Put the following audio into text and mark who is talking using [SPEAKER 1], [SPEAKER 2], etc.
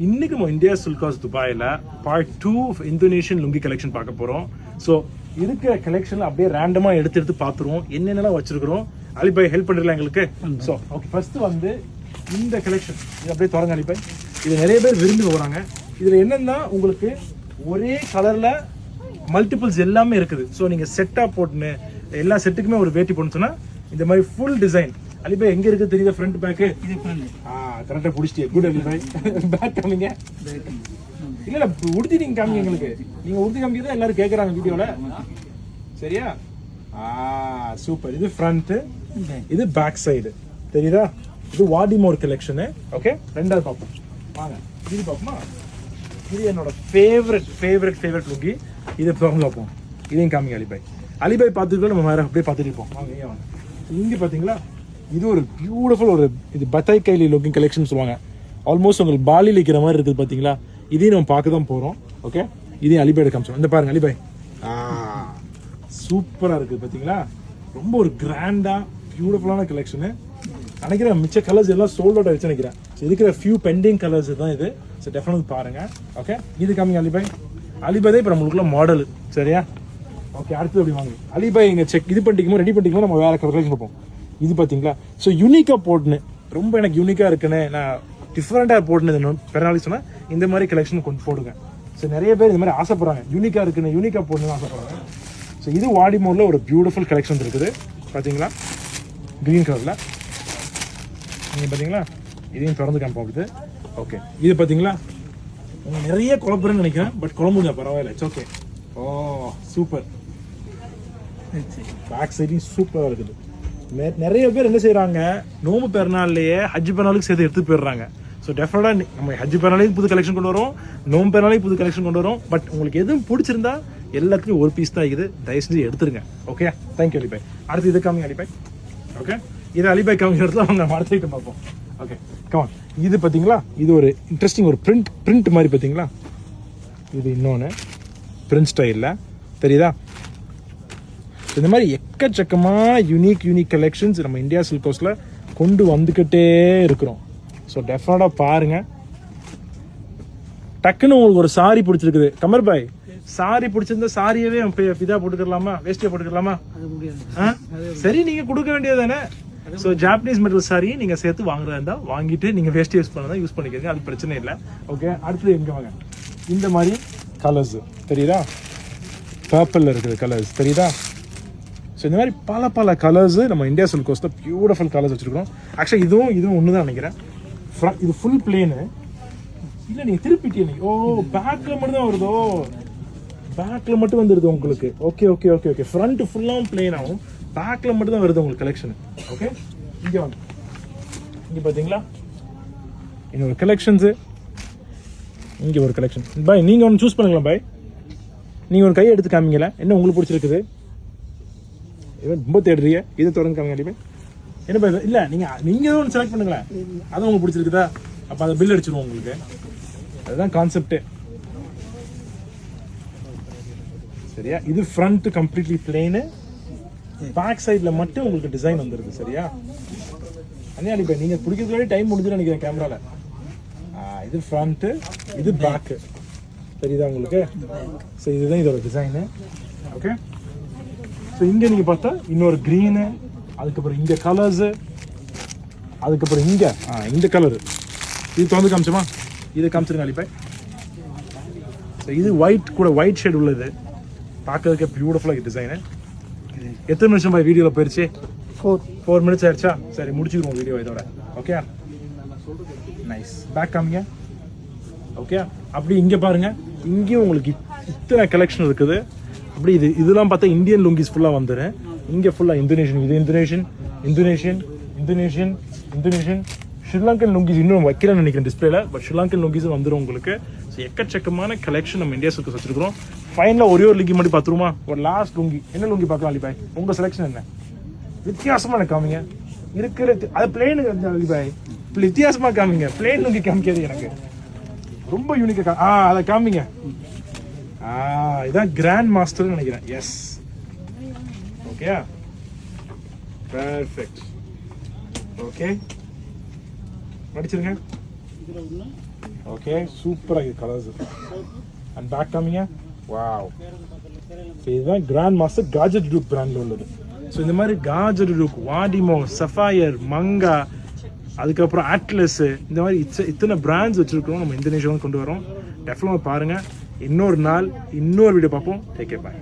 [SPEAKER 1] இன்னைக்கு நம்ம India silk house துபாயில் பார்ட் 2 இந்தோனேஷியன் லுங்கி கலெக்ஷன் பார்க்க போகிறோம். ஸோ இருக்கிற கலெக்ஷனில் அப்படியே ரேண்டமாக எடுத்து பார்த்துருவோம் என்னென்னலாம் வச்சிருக்கிறோம். அலிபாய் ஹெல்ப் பண்ணுறல எங்களுக்கு. ஸோ ஓகே, ஃபர்ஸ்ட் வந்து இந்த கலெக்ஷன் இது அப்படியே தொடங்க அலிபாய். இது நிறைய பேர் விரும்பி போகிறாங்க. இதில் என்னென்னா உங்களுக்கு ஒரே கலரில் மல்டிபிள்ஸ் எல்லாமே இருக்குது. ஸோ நீங்கள் செட்டாக போட்டுன்னு எல்லா செட்டுக்குமே ஒரு வேட்டி போட்டுன்னு சொன்னால் இந்த மாதிரி ஃபுல் டிசைன். அலிபாய் எங்க இருக்கு தெரியுதா? ஃப்ரண்ட் பேக்கு கரெக்டா புடிச்சிட்டே. குட் அலிபாய். பேக் காமிங்க. இல்ல இல்ல உடுத்தி நீங்க காமிங்க எங்களுக்கு. நீங்க உடுத்தி காமிக்கிறதா எல்லாரும் கேக்குறாங்க வீடியோல. சரியா? சூப்பர். இது ஃப்ரண்ட், இது பேக் சைடு. தெரியுதா? இது வாடிமோர் கலெக்ஷன். ஓகே, ரெண்டாவது பாப்போம் வாங்க. இது பாப்போமா? இது என்னோட ஃபேவரட் லுங்கி. இது பார்ப்போம். இதையும் காமிங்க அலிபாய். அலிபாய் பார்த்துட்டு நம்ம வேற அப்படியே பார்த்துட்டு இருப்போம். வாங்க. இங்க பாத்தீங்களா? இது ஒரு பியூட்டிஃபுல் ஒரு இது பத்தாய் கைலி லுக்கிங் கலெக்ஷன் சொல்லுவாங்க. ஆல்மோஸ்ட் உங்களுக்கு பாலியில் இருக்கிற மாதிரி இருக்குது பார்த்தீங்களா? இதையும் நம்ம பார்க்க தான் போகிறோம். ஓகே, இதையும் அலிபாய் காமிச்சோம். இந்த பாருங்க அலிபாய், சூப்பராக இருக்குது பார்த்தீங்களா? ரொம்ப ஒரு கிராண்டாக பியூட்டிஃபுல்லான கலெக்ஷனு. நினைக்கிறேன் மிச்ச கலர்ஸ் எல்லாம் சோல்ட் அவுட் ஆகிடுச்சு நினைக்கிறேன். ஸோ இருக்கிற ஃபியூ பெண்டிங் கலர்ஸ் தான் இது. ஸோ டெஃபினட் பாருங்கள். ஓகே, இது காமிங்க அலிபாய். அலிபாய் தான் இப்போ நம்மளுக்குள்ள மாடல். சரியா? ஓகே, அடுத்து அப்படி வாங்க அலிபாய். இங்கே செக் இது பண்ணிக்கும்போது ரெடி பண்ணிக்கும்போது நம்ம வேறு கலெக்ஷன் பார்ப்போம். இது பார்த்தீங்களா? ஸோ யூனிக்காக போட்டுன்னு ரொம்ப எனக்கு யூனிக்காக இருக்குன்னு நான் டிஃப்ரெண்ட்டாக போட்டுன்னு பெருநாளைக்கு சொன்னால் இந்த மாதிரி கலெக்ஷன் கொண்டு போடுங்க. ஸோ நிறைய பேர் இந்த மாதிரி ஆசைப்படுறாங்க, யூனிக்காக இருக்குன்னு யூனிக்காக போடணும்னு ஆசைப்படுறாங்க. ஸோ இது வாடிமோரில் ஒரு பியூட்டிஃபுல் கலெக்ஷன் இருக்குது பார்த்தீங்களா? க்ரீன் கலரில் நீங்கள் பார்த்தீங்களா? இதையும் திறந்து காமிப்போம். ஓகே, இது பார்த்தீங்களா? உங்கள் நிறைய குழப்பறேன்னு நினைக்கிறேன், பட் குழம்புங்க பரவாயில்ல. It's okay. Oh super. Back சைடையும் சூப்பராக இருக்குது. நிறைய பேர் என்ன செய்யறாங்க, நோம்பு பெருநாள்லயே ஹஜ் பெருநாளுக்கு சேர்த்து எடுத்து போயிடுறாங்க. ஸோ டெஃபினட்டா நம்ம ஹஜ் பெருநாளையும் புது கலெக்ஷன் கொண்டு வரோம், நோம்பு பெருநாளையும் புது கலெக்ஷன் கொண்டு வரோம். பட் உங்களுக்கு எதுவும் பிடிச்சிருந்தா எல்லாத்துக்கும் ஒரு பீஸ் தான் இருக்குது, தயவு செஞ்சு எடுத்துருங்க. Okay, thank you அலிபாய். அடுத்து இது காமிங்க அலிபாய். ஓகே, இது அலிபாய் காமிங்க இடத்துல அவங்க அடுத்த பார்ப்போம். Okay come on. இது பார்த்தீங்களா? இது ஒரு இன்ட்ரெஸ்டிங் ஒரு பிரிண்ட் மாதிரி பார்த்தீங்களா? இது இன்னொன்று பிரிண்ட் ஸ்டைலில் தெரியுதா? இந்த மாதிரி எக்கச்சக்கமாக யூனிக் கலெக்ஷன்ஸ் நம்ம இந்தியா சில்க் ஹவுஸில் கொண்டு வந்துக்கிட்டே இருக்கிறோம். ஸோ டெஃபினட்டாக பாருங்கள். டக்குன்னு உங்களுக்கு ஒரு சாரி பிடிச்சிருக்குது கமர் பாய், சாரி பிடிச்சிருந்தா சாரியவே இதாக போட்டுக்கலாமா, வேஸ்டியாக போட்டுக்கலாமா? சரி, நீங்கள் கொடுக்க வேண்டியது தானே. ஸோ ஜாப்பனீஸ் மெட்டல் சாரி நீங்கள் சேர்த்து வாங்குறதா இருந்தால் வாங்கிட்டு நீங்கள் வேஸ்ட் யூஸ் பண்ணதான் யூஸ் பண்ணிக்கிறீங்க, அது பிரச்சனை இல்லை. ஓகே, அடுத்தது எங்கே வாங்க. இந்த மாதிரி கலர்ஸ் தெரியுதா? பர்பிளில் இருக்குது கலர்ஸ் தெரியுதா? ஸோ இந்த மாதிரி பல கலர்ஸு நம்ம இந்தியா சில்க் ஹவுஸில் பியூட்டிஃபுல் கலர்ஸ் வச்சுருக்கோம். ஆக்சுவலாக இதுவும் ஒன்று தான் நினைக்கிறேன். இது ஃபுல் பிளேனு இல்லை, நீங்கள் திருப்பிட்டீங்க. ஓ பேக்கில் மட்டும் தான் வருதோ? பேக்கில் மட்டும் வந்துடுது உங்களுக்கு. ஓகே. ஃப்ரண்ட் ஃபுல்லாகவும் பிளேன் ஆகும், பேக்கில் மட்டும் தான் வருது உங்களுக்கு கலெக்ஷன். ஓகே, இங்கே வாங்க. இங்கே பார்த்தீங்களா இன்னொரு கலெக்ஷன்ஸு, இங்கே ஒரு கலெக்ஷன். பாய் நீங்கள் ஒன்று சூஸ் பண்ணுங்களா பாய்? நீங்கள் ஒரு கையை எடுத்து காமிங்களா என்ன உங்களுக்கு பிடிச்சிருக்குது? ரொம்ப தேடுறீங்க. இதை தொடர்ந்து காமிங்க அலிபாய். என்ன பாய்? இல்லை நீங்கள் ஒன்று செலக்ட் பண்ணுங்களேன், அது உங்களுக்கு பிடிச்சிருக்குதா? அப்போ அதை பில் அடிச்சிடுவோம் உங்களுக்கு. அதுதான் கான்செப்டே. சரியா? இது ஃப்ரண்ட் கம்ப்ளீட்லி பிளெயின், பேக் சைடில் மட்டும் உங்களுக்கு டிசைன் வந்துருக்கு. சரியா? அண்ணே அலிபாய் நீங்கள் பிடிக்கிறதுக்கு டைம் முடிஞ்சுன்னு நினைக்கிறேன் கேமராவில். இது ஃப்ரண்ட்டு, இது பேக்கு. தெரியுதா உங்களுக்கு? ஸோ இதுதான் இதோட டிசைனு. ஓகே, ஸோ இங்கே நீங்கள் பார்த்தா இன்னொரு க்ரீனு, அதுக்கப்புறம் இங்கே கலர்ஸு, அதுக்கப்புறம் இங்கே இந்த கலரு. இது திறந்து காமிச்சோமா? இதை காமிச்சிருங்க அலிபாய். ஸோ இது ஒயிட் ஷேட் உள்ளது, பார்க்கறதுக்கு பியூட்டிஃபுல்லாக டிசைனு. எத்தனை நிமிஷம் பாய் வீடியோவில் போயிடுச்சு? 4 மினிட்ஸ் ஆயிடுச்சா? சரி, முடிச்சுக்கிறோம் வீடியோ இதோட. Okay, nice. பேக் காமிங்க. ஓகே, அப்படி இங்கே பாருங்கள், இங்கேயும் உங்களுக்கு இத்தனை கலெக்ஷன் இருக்குது. அப்படி இதெல்லாம் பார்த்தா இந்தியன் லுங்கிஸ் ஃபுல்லாக வந்துடும். இங்கே ஃபுல்லாக இந்தோனேஷியன், இது இந்தோனேஷியன் ஸ்ரீலங்கன் லுங்கிஸ் இன்னும் வைக்கிறேன்னு நினைக்கிறேன் டிஸ்பிளேல, பட் ஸ்ரீலங்கன் லுங்கிஸும் வந்துடும் உங்களுக்கு. ஸோ எக்கச்சக்கமான கலெக்ஷன் நம்ம இந்தியா சில்க் வச்சிருக்கிறோம். ஃபைனலாக ஒரே ஒரு லுங்கி மட்டும் பார்த்துருமா? ஒரு லாஸ்ட் லுங்கி. என்ன லுங்கி பார்க்கலாம் அலிபாய்? உங்கள் செலெக்ஷன் என்ன? வித்தியாசமாக காமிங்க. இருக்கிற அது பிளேனு அலிபாய், வித்தியாசமாக காமிங்க. பிளேன் லுங்கி காமிக்காது எனக்கு, ரொம்ப யூனிக்காக. அதை காமிங்க. இதான் கிராண்ட் மாஸ்டர் நினைக்கிறேன். Yes, okay, perfect. ஓகே, படிச்சிருங்க. ஓகே சூப்பராக இது கலர்ஸ். அண்ட் பேக் காமிங்க. வாவ். ஸோ இதுதான் கிராண்ட் மாஸ்டர் காஜெட் டூக் பிராண்டில் உள்ளது. ஸோ இந்த மாதிரி காஜெட் டூக், வாடிமோ, சஃபயர், மங்கா, அதுக்கப்புறம் அட்லஸ், இந்த மாதிரி இத்தனை பிராண்ட்ஸ் வச்சுருக்கோம் நம்ம இந்தோனேஷியாவில் கொண்டு வரோம். டெஃபினட்டாக பாருங்கள். இன்னொரு நாள் இன்னொரு வீடியோ பார்ப்போம். டேக் கேர், பாய்.